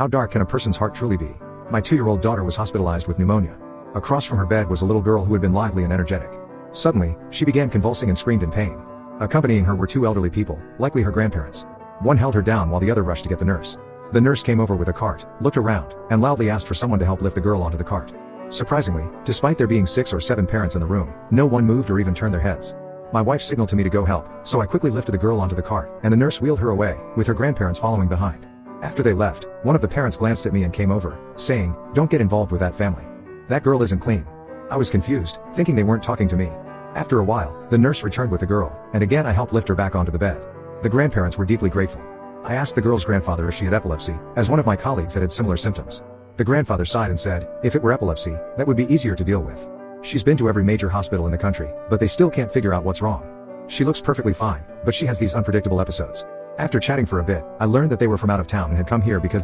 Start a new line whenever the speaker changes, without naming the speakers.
How dark can a person's heart truly be? My 2-year-old daughter was hospitalized with pneumonia. Across from her bed was a little girl who had been lively and energetic. Suddenly, she began convulsing and screamed in pain. Accompanying her were 2 elderly people, likely her grandparents. One held her down while the other rushed to get the nurse. The nurse came over with a cart, looked around, and loudly asked for someone to help lift the girl onto the cart. Surprisingly, despite there being 6 or 7 parents in the room, no one moved or even turned their heads. My wife signaled to me to go help, so I quickly lifted the girl onto the cart, and the nurse wheeled her away, with her grandparents following behind. After they left, one of the parents glanced at me and came over, saying, "Don't get involved with that family. That girl isn't clean." I was confused, thinking they weren't talking to me. After a while, the nurse returned with the girl, and again I helped lift her back onto the bed. The grandparents were deeply grateful. I asked the girl's grandfather if she had epilepsy, as one of my colleagues had similar symptoms. The grandfather sighed and said, "If it were epilepsy, that would be easier to deal with. She's been to every major hospital in the country, but they still can't figure out what's wrong. She looks perfectly fine, but she has these unpredictable episodes." After chatting for a bit, I learned that they were from out of town and had come here because